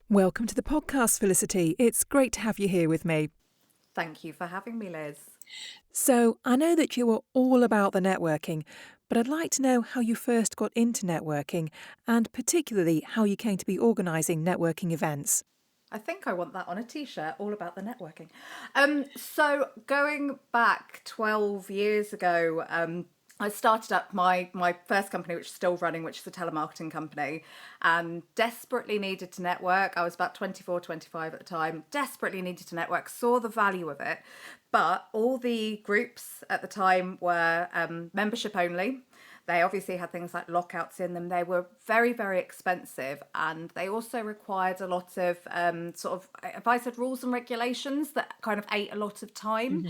Welcome to the podcast, Felicity. It's great to have you here with me. Thank you for having me, Liz. So, I know that you are all about the networking, but I'd like to know how you first got into networking and particularly how you came to be organising networking events. I think I want that on a t-shirt, all about the networking. So going back 12 years ago, I started up my first company, which is still running, which is a telemarketing company, and desperately needed to network. I was about 24, 25 at the time, desperately needed to network, saw the value of it. But all the groups at the time were membership only. They obviously had things like lockouts in them. They were very, very expensive, and they also required a lot of if I said rules and regulations that kind of ate a lot of time.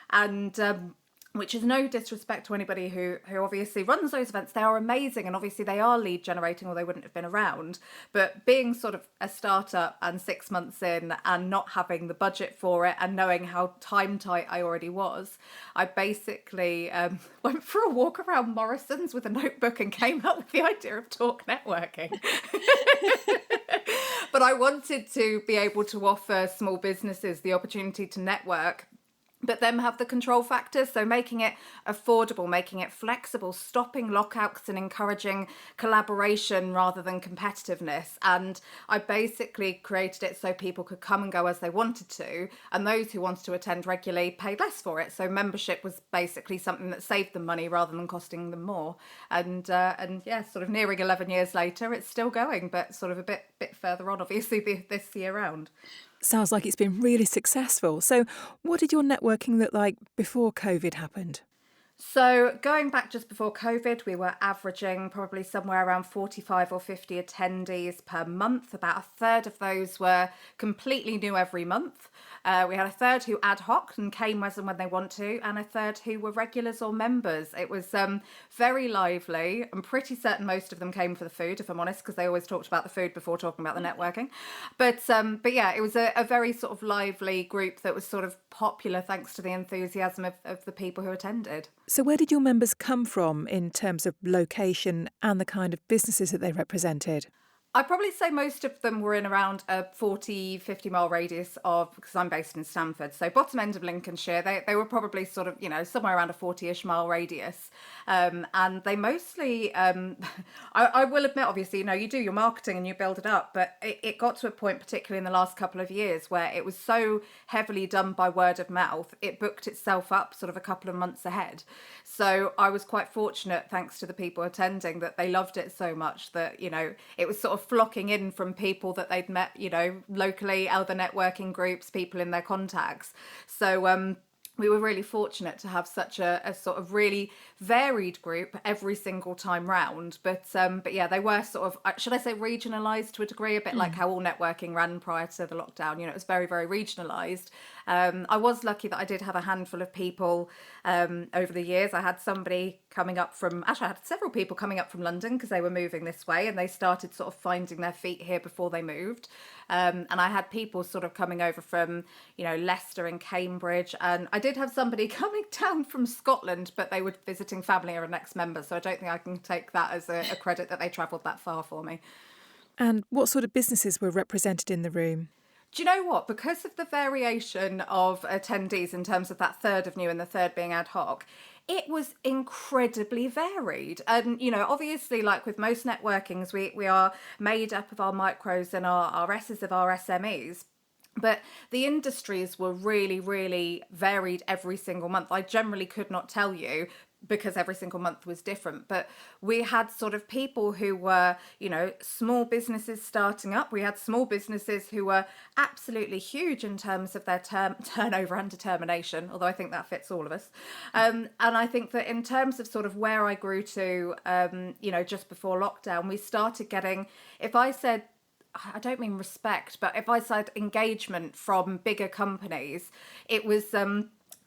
And which is no disrespect to anybody who obviously runs those events. They are amazing, and obviously they are lead generating or they wouldn't have been around. But being sort of a startup and 6 months in and not having the budget for it and knowing how time tight I already was, I basically went for a walk around Morrison's with a notebook and came up with the idea of talk networking. But I wanted to be able to offer small businesses the opportunity to network, but then have the control factors. So making it affordable, making it flexible, stopping lockouts and encouraging collaboration rather than competitiveness. And I basically created it so people could come and go as they wanted to, and those who wanted to attend regularly paid less for it. So membership was basically something that saved them money rather than costing them more. And yeah, sort of nearing 11 years later, it's still going, but sort of a bit further on, obviously, this year round. Sounds like it's been really successful. So, what did your networking look like before COVID happened? So going back just before COVID, we were averaging probably somewhere around 45 or 50 attendees per month. About a third of those were completely new every month. We had a third who ad hoc and came as and when they want to, and a third who were regulars or members. It was very lively. I'm pretty certain most of them came for the food, if I'm honest, because they always talked about the food before talking about the networking. But yeah, it was a very sort of lively group that was sort of popular thanks to the enthusiasm of the people who attended. So, where did your members come from in terms of location and the kind of businesses that they represented? I'd probably say most of them were in around a 40, 50 mile radius of, because I'm based in Stamford, so bottom end of Lincolnshire. They were probably sort of, somewhere around a 40-ish mile radius. And they mostly, I will admit, obviously, you do your marketing and you build it up, but it got to a point, particularly in the last couple of years, where it was so heavily done by word of mouth, it booked itself up sort of a couple of months ahead. So I was quite fortunate, thanks to the people attending, that they loved it so much that, it was sort of flocking in from people that they'd met, locally, other networking groups, people in their contacts. So we were really fortunate to have such a sort of really varied group every single time round. But yeah, they were sort of, should I say, regionalised to a degree, a bit like how all networking ran prior to the lockdown. It was very, very regionalised. I was lucky that I did have a handful of people over the years. I had somebody coming up from, actually I had several people coming up from London because they were moving this way, and they started sort of finding their feet here before they moved. And I had people sort of coming over from, Leicester and Cambridge. And I did have somebody coming down from Scotland, but they were visiting family or an ex-member. So I don't think I can take that as a credit that they travelled that far for me. And what sort of businesses were represented in the room? Do you know what? Because of the variation of attendees in terms of that third of new and the third being ad hoc, it was incredibly varied. And, obviously, like with most networkings, we are made up of our micros and our S's of our SMEs. But the industries were really, really varied every single month. I generally could not tell you because every single month was different. But we had sort of people who were, small businesses starting up. We had small businesses who were absolutely huge in terms of their turnover and determination, although I think that fits all of us. And I think that in terms of sort of where I grew to, just before lockdown, we started getting, if I said, I don't mean respect, but if I said engagement from bigger companies, it was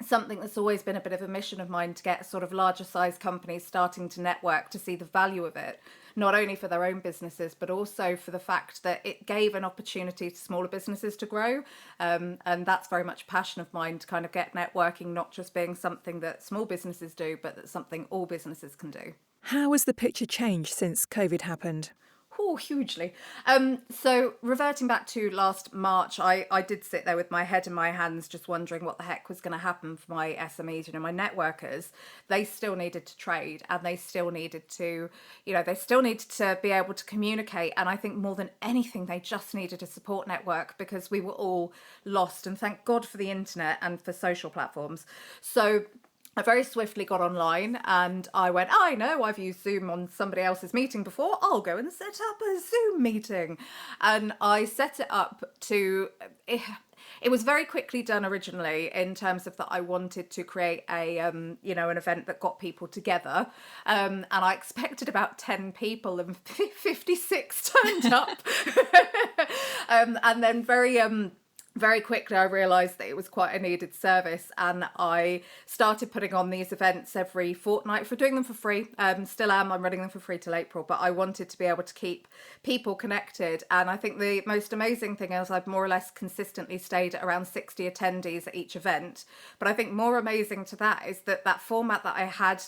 something that's always been a bit of a mission of mine, to get sort of larger size companies starting to network, to see the value of it, not only for their own businesses, but also for the fact that it gave an opportunity to smaller businesses to grow. And that's very much a passion of mine, to kind of get networking not just being something that small businesses do, but that's something all businesses can do. How has the picture changed since COVID happened? Oh, hugely. So reverting back to last March, I did sit there with my head in my hands, just wondering what the heck was going to happen for my SMEs, my networkers. They still needed to trade, and they still needed to, they still needed to be able to communicate. And I think more than anything, they just needed a support network, because we were all lost. And thank God for the internet and for social platforms. So I very swiftly got online and I went, I know I've used Zoom on somebody else's meeting before. I'll go and set up a Zoom meeting. And I set it up to... It was very quickly done originally, in terms of that I wanted to create an event that got people together. And I expected about 10 people, and 56 turned up. And then very quickly I realised that it was quite a needed service, and I started putting on these events every fortnight, for doing them for free. Still am, I'm running them for free till April, but I wanted to be able to keep people connected. And I think the most amazing thing is I've more or less consistently stayed at around 60 attendees at each event. But I think more amazing to that is that format that I had,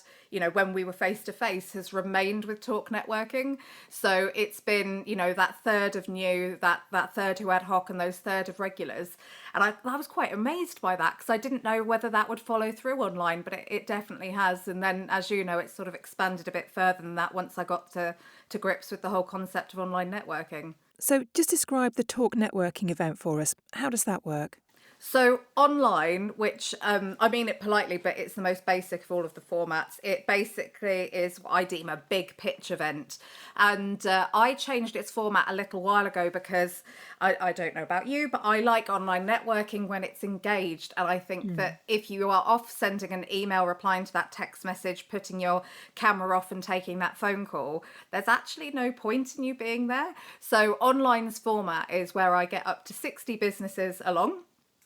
when we were face to face, has remained with Talk Networking. So it's been, that third of new, that third who ad hoc, and those third of regulars. And I was quite amazed by that, because I didn't know whether that would follow through online, but it definitely has. And then, as you know, it sort of expanded a bit further than that once I got to grips with the whole concept of online networking. So just describe the Talk Networking event for us. How does that work? So online, which I mean it politely, but it's the most basic of all of the formats. It basically is what I deem a big pitch event. And I changed its format a little while ago, because I don't know about you, but I like online networking when it's engaged. And I think that if you are off sending an email, replying to that text message, putting your camera off and taking that phone call, there's actually no point in you being there. So online's format is where I get up to 60 businesses along.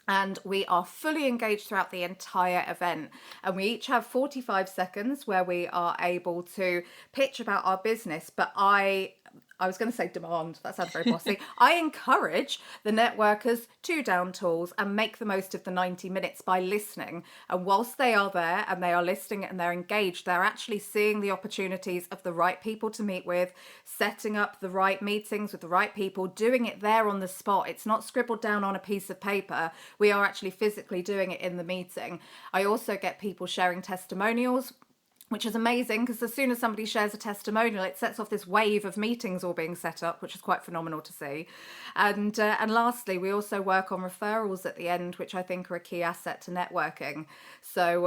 And we are fully engaged throughout the entire event. And we each have 45 seconds where we are able to pitch about our business. But I was going to say demand, that sounds very bossy. I encourage the networkers to down tools and make the most of the 90 minutes by listening. And whilst they are there and they are listening and they're engaged, they're actually seeing the opportunities of the right people to meet with, setting up the right meetings with the right people, doing it there on the spot. It's not scribbled down on a piece of paper. We are actually physically doing it in the meeting. I also get people sharing testimonials, which is amazing, because as soon as somebody shares a testimonial, it sets off this wave of meetings all being set up, which is quite phenomenal to see. And lastly, we also work on referrals at the end, which I think are a key asset to networking. So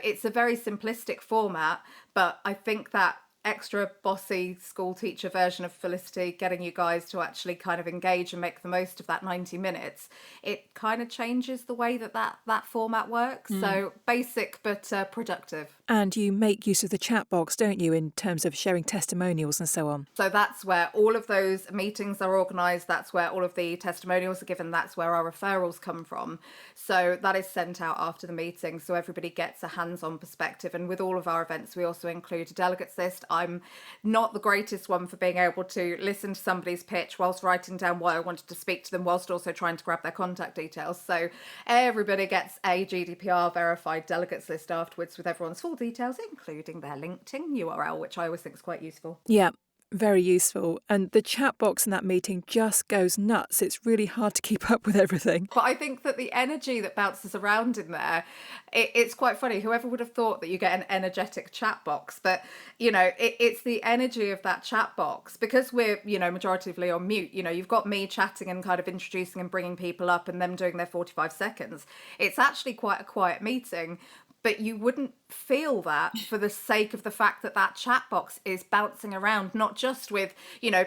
it's a very simplistic format, but I think that extra bossy school teacher version of Felicity, getting you guys to actually kind of engage and make the most of that 90 minutes, it kind of changes the way that format works. So basic but productive. And you make use of the chat box, don't you, in terms of sharing testimonials and so on? So that's where all of those meetings are organised. That's where all of the testimonials are given. That's where our referrals come from. So that is sent out after the meeting, so everybody gets a hands-on perspective. And with all of our events, we also include a delegates list. I'm not the greatest one for being able to listen to somebody's pitch whilst writing down why I wanted to speak to them, whilst also trying to grab their contact details. So everybody gets a GDPR verified delegates list afterwards with everyone's full details, including their LinkedIn URL, which I always think is quite useful. Yeah, very useful. And the chat box in that meeting just goes nuts. It's really hard to keep up with everything. But I think that the energy that bounces around in there, it's quite funny. Whoever would have thought that you get an energetic chat box? But, it's the energy of that chat box, because we're, majoritively on mute. You've got me chatting and kind of introducing and bringing people up and them doing their 45 seconds. It's actually quite a quiet meeting. But you wouldn't feel that for the sake of the fact that chat box is bouncing around, not just with,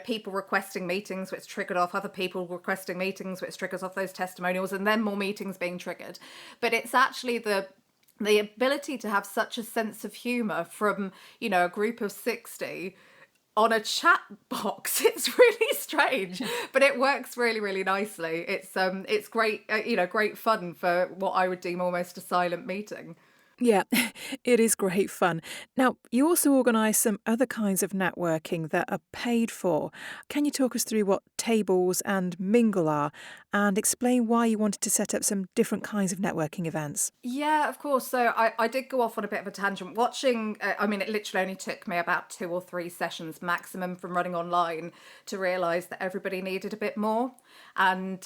people requesting meetings, which triggered off other people requesting meetings, which triggers off those testimonials, and then more meetings being triggered. But it's actually the ability to have such a sense of humour from, a group of 60 on a chat box. It's really strange, but it works really, really nicely. It's great, great fun for what I would deem almost a silent meeting. Yeah, it is great fun. Now, you also organise some other kinds of networking that are paid for. Can you talk us through what tables and mingle are and explain why you wanted to set up some different kinds of networking events? Yeah, of course. So I did go off on a bit of a tangent. Watching, I mean, it literally only took me about 2 or 3 sessions maximum from running online to realise that everybody needed a bit more. And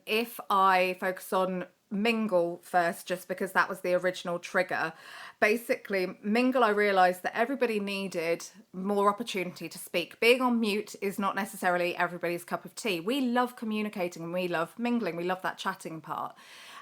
if I focus on Mingle first, just because that was the original trigger, basically, Mingle, I realised that everybody needed more opportunity to speak. Being on mute is not necessarily everybody's cup of tea. We love communicating and we love mingling, we love that chatting part.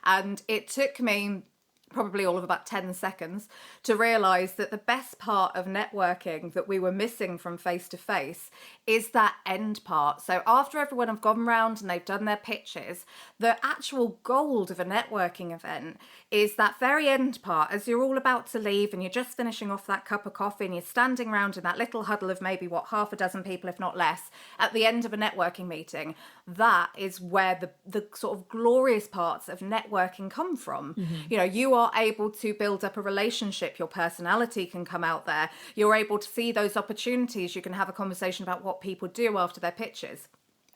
And it took me probably all of about 10 seconds to realize that the best part of networking that we were missing from face to face is that end part. So after everyone have gone round and they've done their pitches, the actual gold of a networking event is that very end part as you're all about to leave and you're just finishing off that cup of coffee and you're standing around in that little huddle of maybe half a dozen people, if not less, at the end of a networking meeting. That is where the sort of glorious parts of networking come from. You know, you are able to build up a relationship, your personality can come out there, you're able to see those opportunities, you can have a conversation about what people do after their pitches.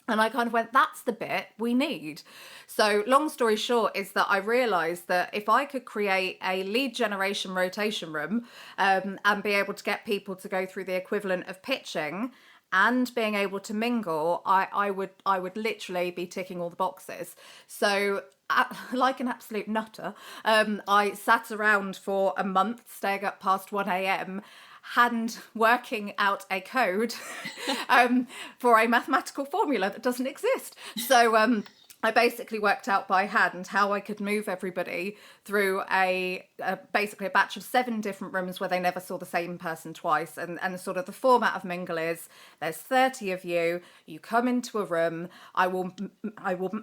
And I kind of went, that's the bit we need. So long story short is that I realised that if I could create a lead generation rotation room and be able to get people to go through the equivalent of pitching and being able to mingle, I would literally be ticking all the boxes. So like an absolute nutter, I sat around for a month, staying up past 1 a.m, hand working out a code for a mathematical formula that doesn't exist. So I basically worked out by hand how I could move everybody through basically a batch of 7 different rooms where they never saw the same person twice. And sort of the format of Mingle is there's 30 of you, you come into a room, I will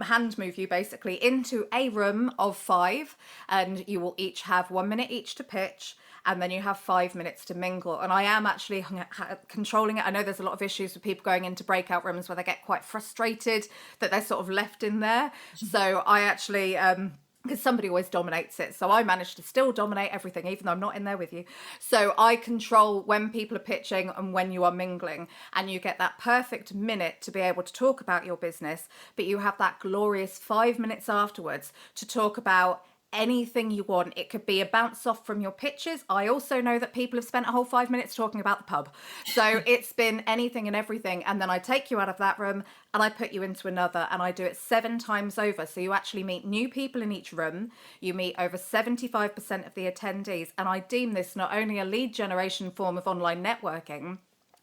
hand move you basically into a room of 5 and you will each have 1 minute each to pitch. And then you have 5 minutes to mingle. And I am actually controlling it. I know there's a lot of issues with people going into breakout rooms where they get quite frustrated that they're sort of left in there. So I actually, because somebody always dominates it. So I managed to still dominate everything, even though I'm not in there with you. So I control when people are pitching and when you are mingling. And you get that perfect minute to be able to talk about your business. But you have that glorious 5 minutes afterwards to talk about anything you want. It could be a bounce off from your pitches. I also know that people have spent a whole 5 minutes talking about the pub. So it's been anything and everything. And then I take you out of that room and I put you into another and I do it 7 times over. So you actually meet new people in each room. You meet over 75% of the attendees. And I deem this not only a lead generation form of online networking,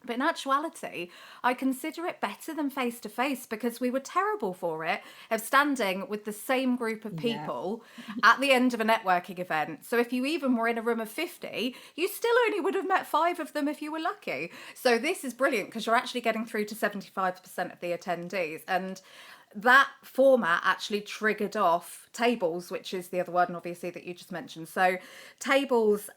but in actuality, I consider it better than face-to-face because we were terrible for it of standing with the same group of people at the end of a networking event. So if you even were in a room of 50, you still only would have met 5 of them if you were lucky. So this is brilliant because you're actually getting through to 75% of the attendees. And that format actually triggered off tables, which is the other one obviously that you just mentioned. So tables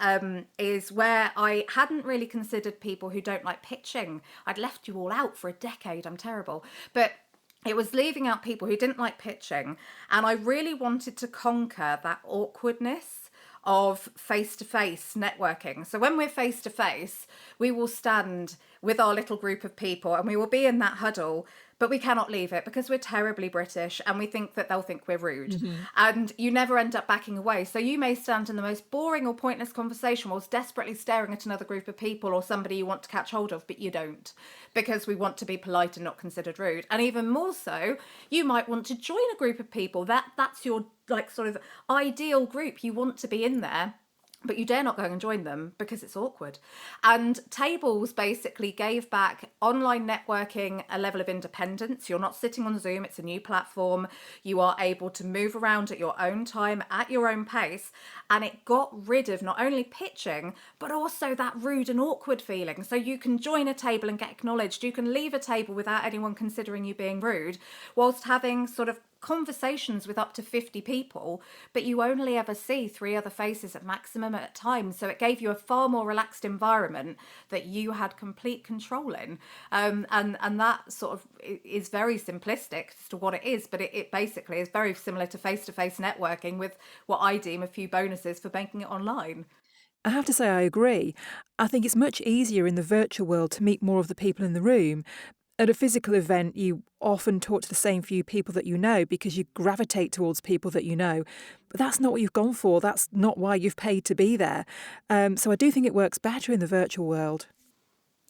is where I hadn't really considered people who don't like pitching. I'd left you all out for a decade, I'm terrible, but it was leaving out people who didn't like pitching, and I really wanted to conquer that awkwardness of face-to-face networking. So when we're face-to-face, we will stand with our little group of people and we will be in that huddle, but we cannot leave it because we're terribly British and we think that they'll think we're rude. And you never end up backing away. So you may stand in the most boring or pointless conversation whilst desperately staring at another group of people or somebody you want to catch hold of, but you don't, because we want to be polite and not considered rude. And even more so, you might want to join a group of people that's your like sort of ideal group. You want to be in there, but you dare not go and join them because it's awkward. And tables basically gave back online networking a level of independence. You're not sitting on Zoom, it's a new platform. You are able to move around at your own time, at your own pace. And it got rid of not only pitching, but also that rude and awkward feeling. So you can join a table and get acknowledged. You can leave a table without anyone considering you being rude, whilst having sort of conversations with up to 50 people, but you only ever see 3 other faces at maximum at a time. So it gave you a far more relaxed environment that you had complete control in. And that sort of is very simplistic as to what it is, but it basically is very similar to face-to-face networking with what I deem a few bonuses for making it online. I have to say I agree. I think it's much easier in the virtual world to meet more of the people in the room. At a physical event, you often talk to the same few people that you know because you gravitate towards people that you know. But that's not what you've gone for. That's not why you've paid to be there. So I do think it works better in the virtual world.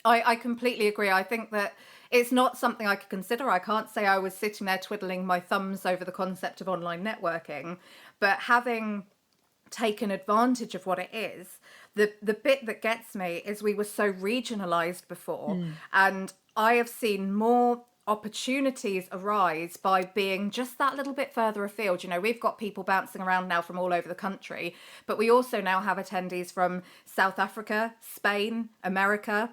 I completely agree. I think that it's not something I could consider. I can't say I was sitting there twiddling my thumbs over the concept of online networking, but having taken advantage of what it is, the bit that gets me is we were so regionalized before, and I have seen more opportunities arise by being just that little bit further afield. You know, we've got people bouncing around now from all over the country, but we also now have attendees from South Africa, Spain, America.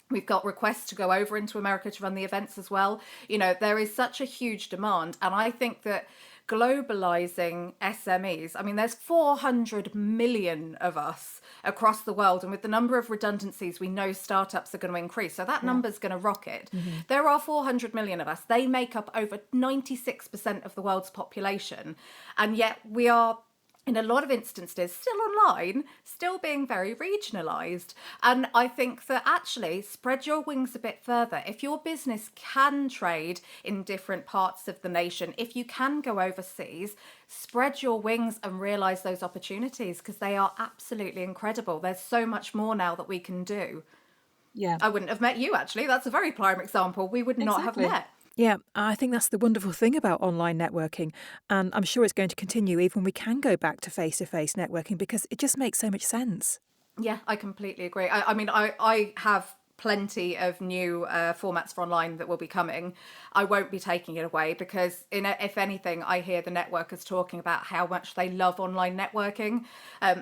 We've got requests to go over into America to run the events as well. You know, there is such a huge demand. And I think that globalizing SMEs, I mean, there's 400 million of us across the world. And with the number of redundancies, we know startups are going to increase. So that number's going to rocket. There are 400 million of us. They make up over 96% of the world's population. And yet we are, in a lot of instances, still online, still being very regionalised. And I think that actually spread your wings a bit further. If your business can trade in different parts of the nation, if you can go overseas, spread your wings and realise those opportunities, because they are absolutely incredible. There's so much more now that we can do. Yeah, I wouldn't have met you, actually. That's a very prime example. We would not have exactly. met. Yeah, I think that's the wonderful thing about online networking. And I'm sure it's going to continue even when we can go back to face networking because it just makes so much sense. Yeah, I completely agree. I mean, I have plenty of new formats for online that will be coming. I won't be taking it away because, if anything, I hear the networkers talking about how much they love online networking.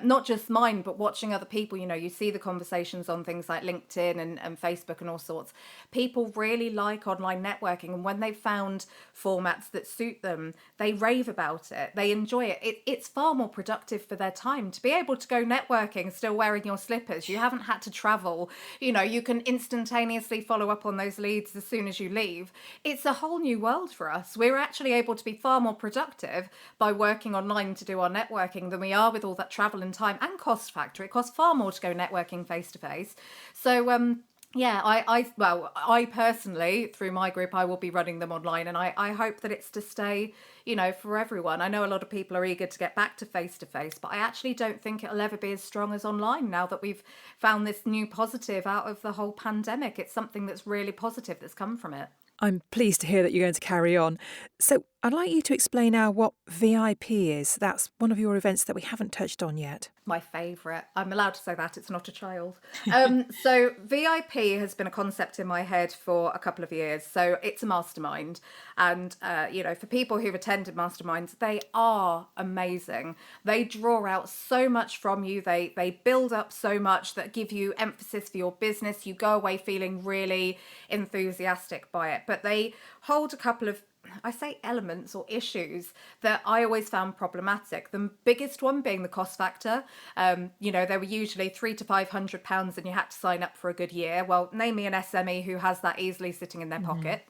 Not just mine, but watching other people. You know, you see the conversations on things like LinkedIn and Facebook and all sorts. People really like online networking. And when they've found formats that suit them, they rave about it. They enjoy it. It's far more productive for their time to be able to go networking still wearing your slippers. You haven't had to travel. You know, you can instantaneously follow up on those leads as soon as you leave. It's a whole new world for us. We're actually able to be far more productive by working online to do our networking than we are with all that travel and time and cost factor. It costs far more to go networking face to face. So yeah, I personally, through my group, I will be running them online, and I hope that it's to stay, you know, for everyone. I know a lot of people are eager to get back to face, but I actually don't think it'll ever be as strong as online now that we've found this new positive out of the whole pandemic. It's something that's really positive that's come from it. I'm pleased to hear that you're going to carry on. So I'd like you to explain now what VIP is. That's one of your events that we haven't touched on yet. My favourite. I'm allowed to say that, it's not a child. So VIP has been a concept in my head for a couple of years. So it's a mastermind. And, you know, for people who've attended masterminds, they are amazing. They draw out so much from you. They build up so much that give you emphasis for your business. You go away feeling really enthusiastic by it. But they hold a couple of, I say, elements or issues that I always found problematic. The biggest one being the cost factor. You know, they were usually £300 to £500 and you had to sign up for a good year. Well, name me an SME who has that easily sitting in their pocket.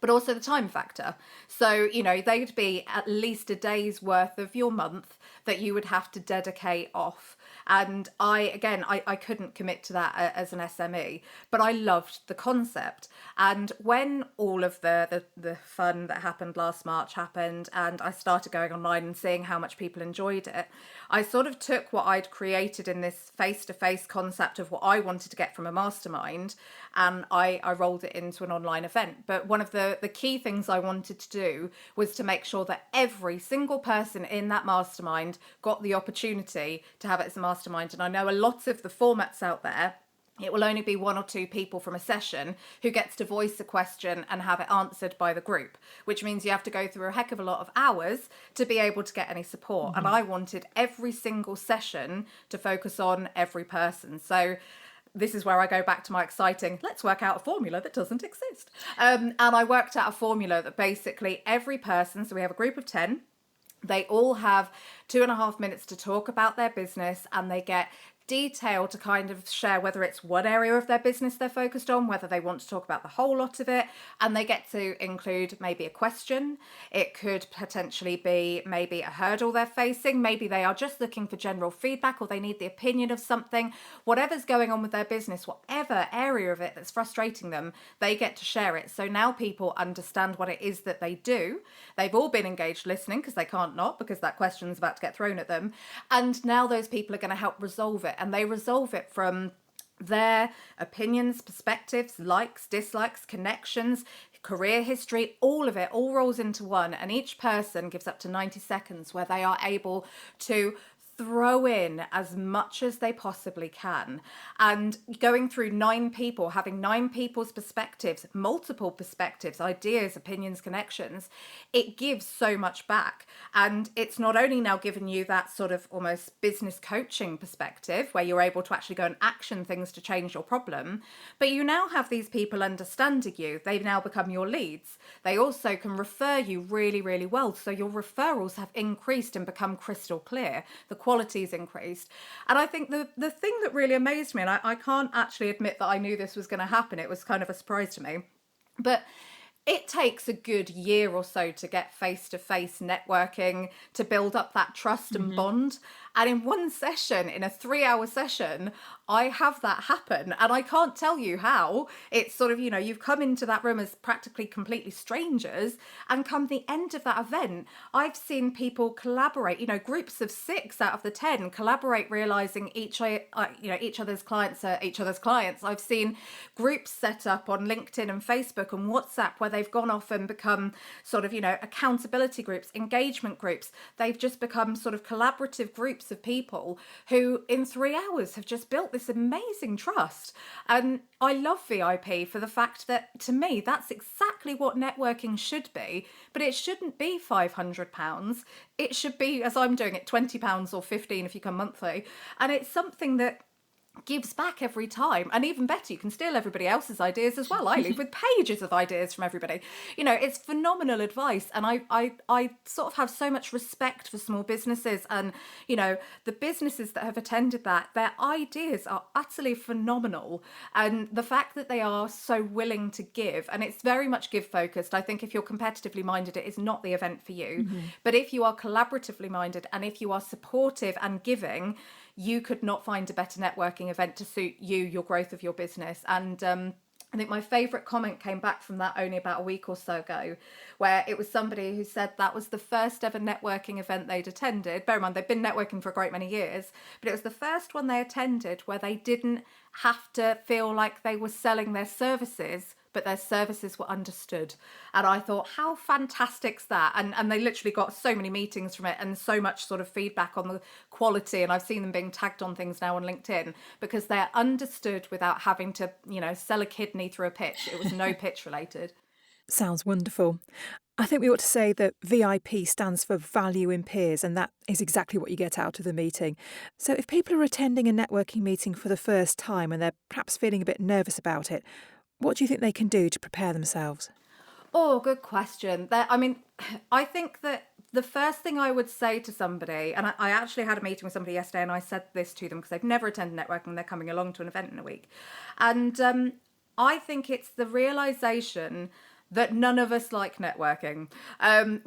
But also the time factor. So, you know, they'd be at least a day's worth of your month that you would have to dedicate off. And I couldn't commit to that as an SME, but I loved the concept. And when all of the fun that happened last March happened and I started going online and seeing how much people enjoyed it, I sort of took what I'd created in this face-to-face concept of what I wanted to get from a mastermind, and I rolled it into an online event. But one of the key things I wanted to do was to make sure that every single person in that mastermind got the opportunity to have it as a mastermind. And I know a lot of the formats out there, it will only be 1 or 2 people from a session who gets to voice a question and have it answered by the group, which means you have to go through a heck of a lot of hours to be able to get any support. And I wanted every single session to focus on every person. So this is where I go back to my exciting, let's work out a formula that doesn't exist. And I worked out a formula that basically every person, so we have a group of 10, they all have 2.5 minutes to talk about their business, and they get detail to kind of share whether it's one area of their business they're focused on, whether they want to talk about the whole lot of it, and they get to include maybe a question. It could potentially be maybe a hurdle they're facing, maybe they are just looking for general feedback, or they need the opinion of something. Whatever's going on with their business, whatever area of it that's frustrating them, they get to share it. So now people understand what it is that they do. They've all been engaged listening, because they can't not, because that question's about to get thrown at them, and now those people are going to help resolve it. And they resolve it from their opinions, perspectives, likes, dislikes, connections, career history, all of it all rolls into one. And each person gives up to 90 seconds where they are able to throw in as much as they possibly can. And going through 9 people, having 9 people's perspectives, multiple perspectives, ideas, opinions, connections, it gives so much back. And it's not only now given you that sort of almost business coaching perspective where you're able to actually go and action things to change your problem, but you now have these people understanding you. They've now become your leads. They also can refer you really, really well. So your referrals have increased and become crystal clear. The quality's increased. And I think the thing that really amazed me, and I can't actually admit that I knew this was going to happen, it was kind of a surprise to me, but it takes a good year or so to get face-to-face networking, to build up that trust and bond. And in one session, in a 3-hour session, I have that happen. And I can't tell you how. It's sort of, you've come into that room as practically completely strangers. And come the end of that event, I've seen people collaborate, groups of 6 out of the 10 collaborate, realizing each other's clients are each other's clients. I've seen groups set up on LinkedIn and Facebook and WhatsApp where they've gone off and become sort of, accountability groups, engagement groups. They've just become sort of collaborative groups of people who in 3 hours have just built this amazing trust. And I love VIP for the fact that, to me, that's exactly what networking should be, but it shouldn't be £500. It should be, as I'm doing it, £20 or 15 if you come monthly. And it's something that gives back every time. And even better, you can steal everybody else's ideas as well. I leave with pages of ideas from everybody. It's phenomenal advice. And I sort of have so much respect for small businesses and, the businesses that have attended that. Their ideas are utterly phenomenal. And the fact that they are so willing to give, and it's very much give focused. I think if you're competitively minded, it is not the event for you. But if you are collaboratively minded and if you are supportive and giving, you could not find a better networking event to suit you, your growth of your business. And I think my favourite comment came back from that only about a week or so ago, where it was somebody who said that was the first ever networking event they'd attended. Bear in mind, they've been networking for a great many years, but it was the first one they attended where they didn't have to feel like they were selling their services, but their services were understood. And I thought, how fantastic's that? And they literally got so many meetings from it and so much sort of feedback on the quality. And I've seen them being tagged on things now on LinkedIn because they're understood without having to, sell a kidney through a pitch. It was no pitch related. Sounds wonderful. I think we ought to say that VIP stands for value in peers, and that is exactly what you get out of the meeting. So if people are attending a networking meeting for the first time and they're perhaps feeling a bit nervous about it, what do you think they can do to prepare themselves? Oh, good question. I think that the first thing I would say to somebody, and I actually had a meeting with somebody yesterday and I said this to them because they've never attended networking and they're coming along to an event in a week. And I think it's the realization that none of us like networking.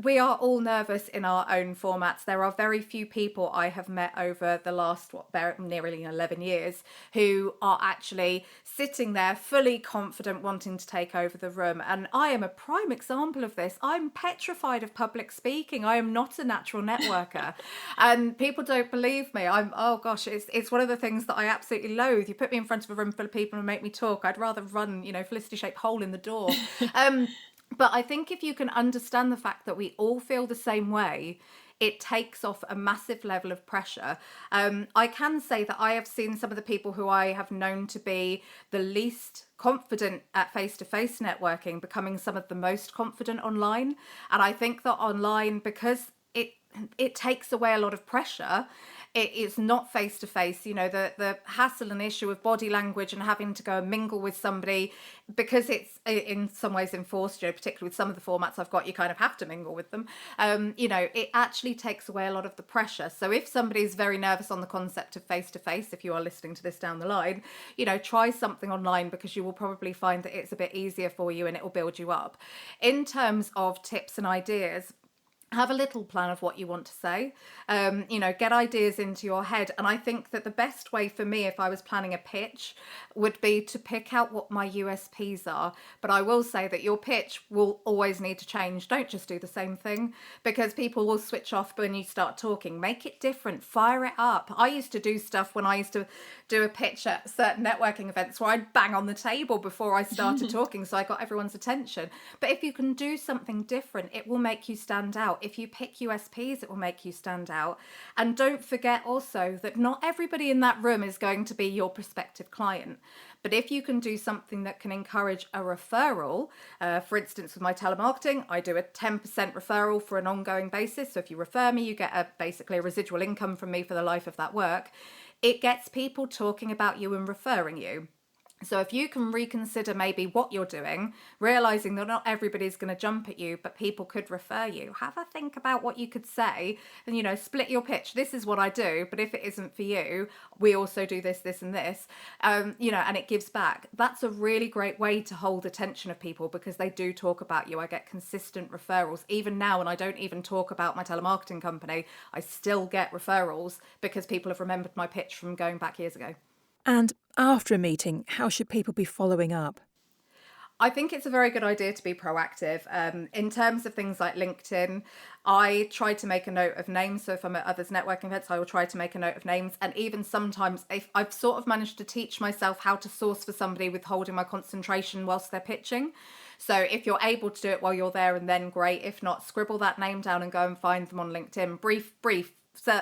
We are all nervous in our own formats. There are very few people I have met over the last, nearly 11 years who are actually sitting there fully confident, wanting to take over the room. And I am a prime example of this. I'm petrified of public speaking. I am not a natural networker. And people don't believe me. It's one of the things that I absolutely loathe. You put me in front of a room full of people and make me talk. I'd rather run, Felicity-shaped hole in the door. But I think if you can understand the fact that we all feel the same way, it takes off a massive level of pressure. I can say that I have seen some of the people who I have known to be the least confident at face-to-face networking becoming some of the most confident online. And I think that online, because it takes away a lot of pressure, It's not face to face. The hassle and issue of body language and having to go and mingle with somebody, because it's in some ways enforced, particularly with some of the formats I've got, you kind of have to mingle with them. It actually takes away a lot of the pressure. So if somebody's very nervous on the concept of face to face, if you are listening to this down the line, try something online, because you will probably find that it's a bit easier for you and it will build you up. In terms of tips and ideas, have a little plan of what you want to say. Get ideas into your head. And I think that the best way for me, if I was planning a pitch, would be to pick out what my USPs are. But I will say that your pitch will always need to change. Don't just do the same thing, because people will switch off when you start talking. Make it different, fire it up. I used to do stuff when I used to do a pitch at certain networking events where I'd bang on the table before I started talking, so I got everyone's attention. But if you can do something different, it will make you stand out. If you pick USPs, it will make you stand out. And don't forget also that not everybody in that room is going to be your prospective client. But if you can do something that can encourage a referral, for instance, with my telemarketing, I do a 10% referral for an ongoing basis. So if you refer me, you get basically a residual income from me for the life of that work. It gets people talking about you and referring you. So if you can reconsider maybe what you're doing, realizing that not everybody's going to jump at you, but people could refer you, have a think about what you could say and, split your pitch. This is what I do, but if it isn't for you, we also do this, this and this, and it gives back. That's a really great way to hold attention of people, because they do talk about you. I get consistent referrals. Even now, when I don't even talk about my telemarketing company, I still get referrals because people have remembered my pitch from going back years ago. And after a meeting, how should people be following up? I think it's a very good idea to be proactive. In terms of things like LinkedIn, I try to make a note of names. So if I'm at others' networking events, I will try to make a note of names. And even sometimes, if I've sort of managed to teach myself how to source for somebody with holding my concentration whilst they're pitching. So if you're able to do it while you're there, and then great. If not, scribble that name down and go and find them on LinkedIn. Brief,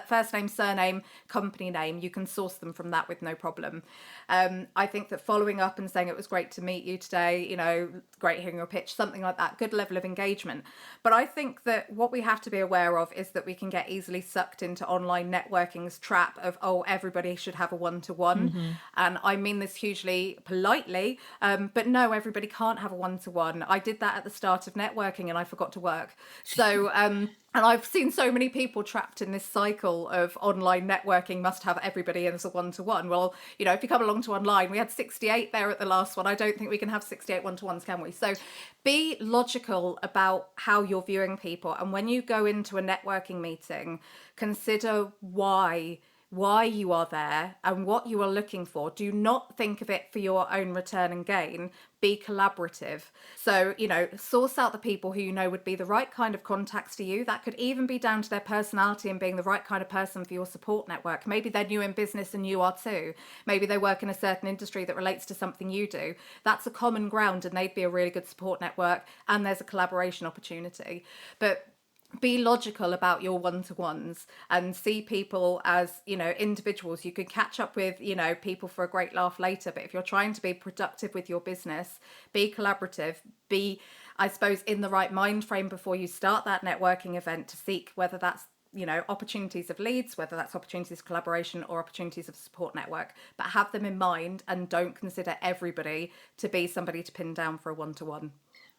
first name, surname, company name. You can source them from that with no problem. I think that following up and saying it was great to meet you today, great hearing your pitch, something like that, good level of engagement. But I think that what we have to be aware of is that we can get easily sucked into online networking's trap of, everybody should have a one-to-one. Mm-hmm. And I mean this hugely politely, but no, everybody can't have a one-to-one. I did that at the start of networking and I forgot to work. So, and I've seen so many people trapped in this cycle of online networking, must have everybody as a one-to-one. Well, if you come along to online, we had 68 there at the last one. I don't think we can have 68 one-to-ones, can we? So be logical about how you're viewing people. And when you go into a networking meeting, consider why you are there and what you are looking for. Do not think of it for your own return and gain. Be collaborative. So, source out the people who would be the right kind of contacts to you. That could even be down to their personality and being the right kind of person for your support network. Maybe they're new in business and you are too. Maybe they work in a certain industry that relates to something you do. That's a common ground and they'd be a really good support network, and there's a collaboration opportunity. But be logical about your one-to-ones and see people as, individuals. You can catch up with, people for a great laugh later. But if you're trying to be productive with your business, be collaborative, be, I suppose, in the right mind frame before you start that networking event to seek whether that's, opportunities of leads, whether that's opportunities of collaboration or opportunities of support network. But have them in mind and don't consider everybody to be somebody to pin down for a one-to-one.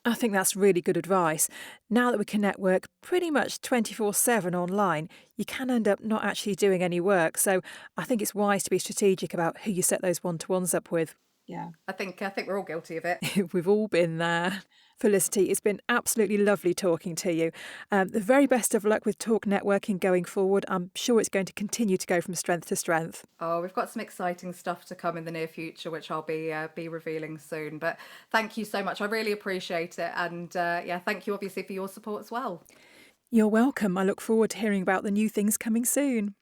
I think that's really good advice. Now that we can network pretty much 24/7 online, you can end up not actually doing any work. So I think it's wise to be strategic about who you set those one-to-ones up with. Yeah, I think we're all guilty of it. We've all been there. Felicity, it's been absolutely lovely talking to you. The very best of luck with Talk Networking going forward. I'm sure it's going to continue to go from strength to strength. Oh, we've got some exciting stuff to come in the near future, which I'll be revealing soon. But thank you so much. I really appreciate it. And thank you obviously for your support as well. You're welcome. I look forward to hearing about the new things coming soon.